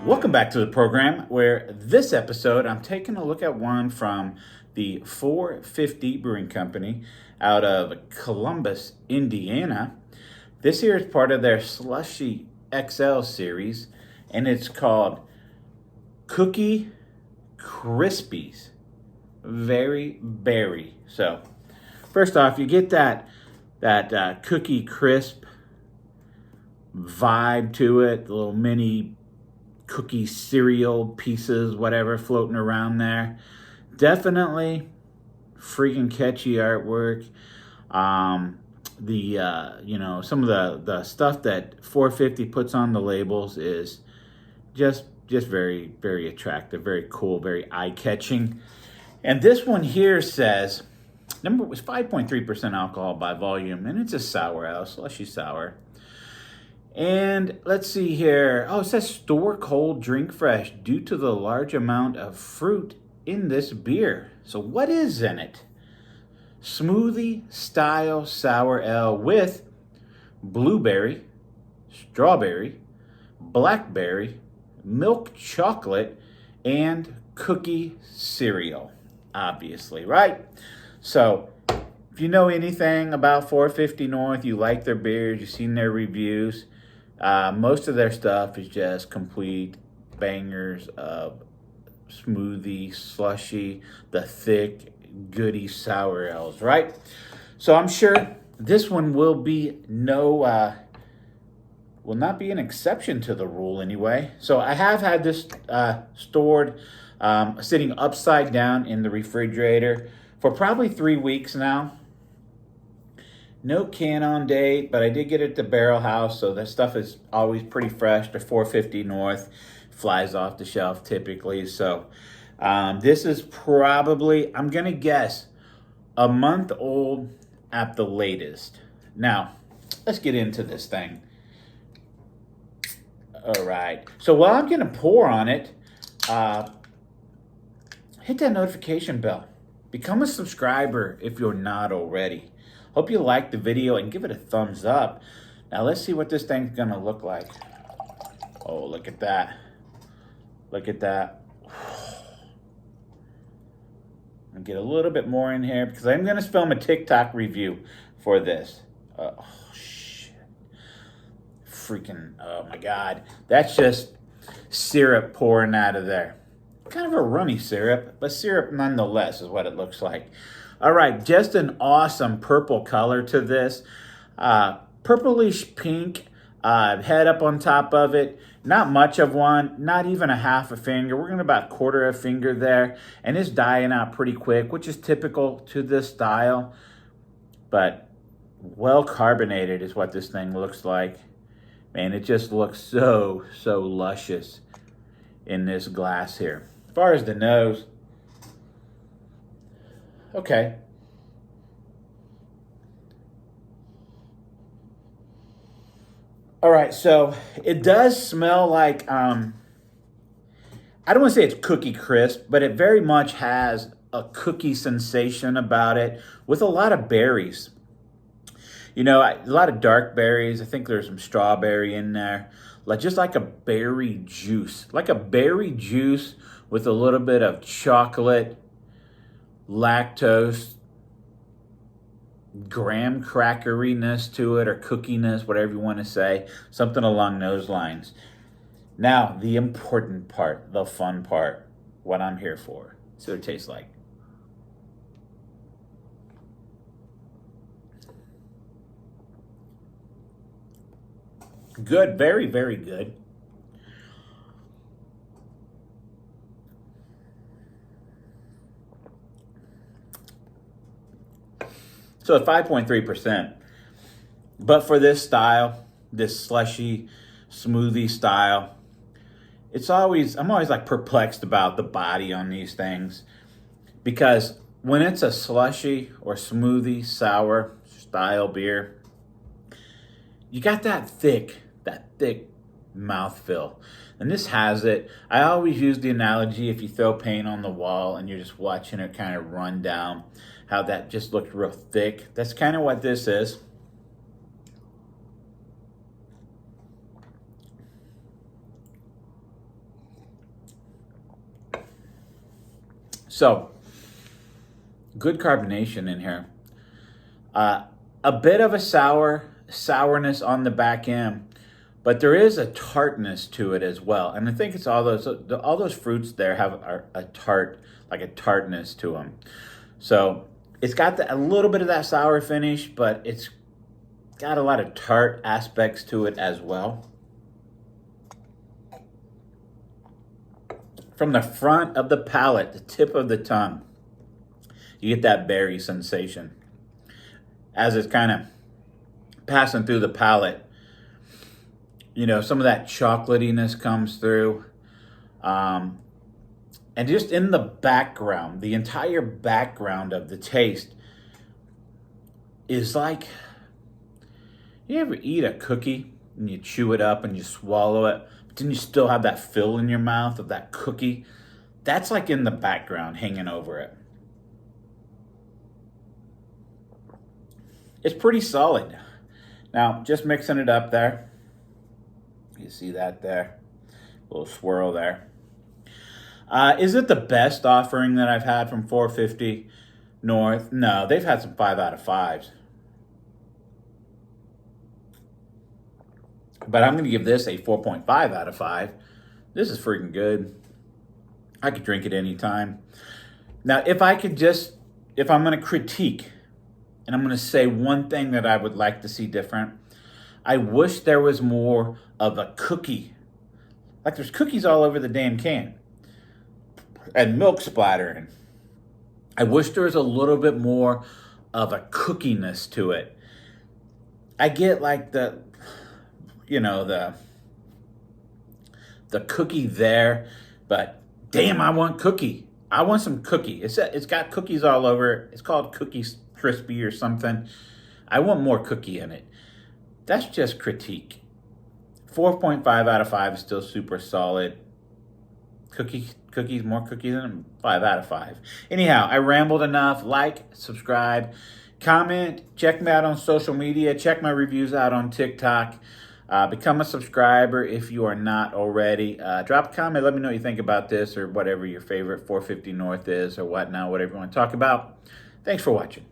Welcome back to the program, where this episode I'm taking a look at one from the 450 Brewing Company out of Columbus, Indiana. This here is part of their SLUSHY XL series, and it's called Kookie Krispies. Very berry. So, first off, you get that cookie crisp vibe to it, the little mini cookie cereal pieces, whatever, floating around there. Definitely freaking catchy artwork. Some of the stuff that 450 puts on the labels is just very, very attractive, very cool, very eye-catching. And this one here says, number was 5.3% alcohol by volume, and it's a sour ale, slushy sour. And let's see here. Oh, it says store cold, drink fresh due to the large amount of fruit in this beer. So what is in it? Smoothie style sour ale with blueberry, strawberry, blackberry, milk chocolate, and cookie cereal. Obviously, right? So if you know anything about 450 North, you like their beers, you've seen their reviews, most of their stuff is just complete bangers of smoothie, slushy, the thick, goody sour ales, right? So I'm sure this one will not be an exception to the rule anyway. So I have had this stored, sitting upside down in the refrigerator for probably 3 weeks now. No can on date, but I did get it at the barrel house, so that stuff is always pretty fresh. The 450 North flies off the shelf typically. So this is probably, I'm going to guess, a month old at the latest. Now, let's get into this thing. All right. So while I'm going to pour on it, hit that notification bell. Become a subscriber if you're not already. Hope you liked the video and give it a thumbs up. Now let's see what this thing's gonna look like. Oh, look at that. Look at that. I'll get a little bit more in here because I'm gonna film a TikTok review for this. Oh, shit. Freaking, oh my God. That's just syrup pouring out of there. Kind of a runny syrup, but syrup nonetheless is what it looks like. All right, just an awesome purple color to this. Purplish pink, head up on top of it. Not much of one, not even a half a finger. We're going to about quarter a finger there. And it's dying out pretty quick, which is typical to this style. But well carbonated is what this thing looks like. Man, it just looks so luscious in this glass here. As far as the nose, okay. All right, so it does smell like, I don't want to say it's cookie crisp, but it very much has a cookie sensation about it with a lot of berries. You know, a lot of dark berries. I think there's some strawberry in there. Just like a berry juice. Like a berry juice with a little bit of chocolate, lactose, graham crackeriness to it, or cookiness, whatever you want to say. Something along those lines. Now, the important part, the fun part, what I'm here for. See what it tastes like. Good, very, very good. So at 5.3%, but for this style, this slushy smoothie style, I'm always like perplexed about the body on these things, because when it's a slushy or smoothie sour style beer, you got that thick mouthfeel. And this has it. I always use the analogy, if you throw paint on the wall and you're just watching it kind of run down, how that just looked real thick. That's kind of what this is. So, good carbonation in here. A bit of a sourness on the back end, but there is a tartness to it as well. And I think it's all those fruits there have a tartness to them. So it's got a little bit of that sour finish, but it's got a lot of tart aspects to it as well. From the front of the palate, the tip of the tongue, you get that berry sensation. As it's kind of passing through the palate, you know, some of that chocolatiness comes through. And just in the background, the entire background of the taste is like, you ever eat a cookie and you chew it up and you swallow it, but then you still have that fill in your mouth of that cookie? That's like in the background hanging over it. It's pretty solid. Now, just mixing it up there. You see that there? A little swirl there. Is it the best offering that I've had from 450 North? No, they've had some 5 out of 5s. But I'm going to give this a 4.5 out of 5. This is freaking good. I could drink it anytime. Now, if I'm going to critique, and I'm going to say one thing that I would like to see different, I wish there was more of a cookie. Like there's cookies all over the damn can. And milk splattering. I wish there was a little bit more of a cookiness to it. I get like the cookie there, but damn, I want cookie. I want some cookie. It's got cookies all over it. It's called Kookie Krispies or something. I want more cookie in it. That's just critique. 4.5 out of 5 is still super solid. Cookies, more cookies in them, 5 out of 5. Anyhow, I rambled enough. Like, subscribe, comment, check me out on social media, check my reviews out on TikTok. Become a subscriber if you are not already. Drop a comment, let me know what you think about this or whatever your favorite 450 North is or whatnot, whatever you want to talk about. Thanks for watching.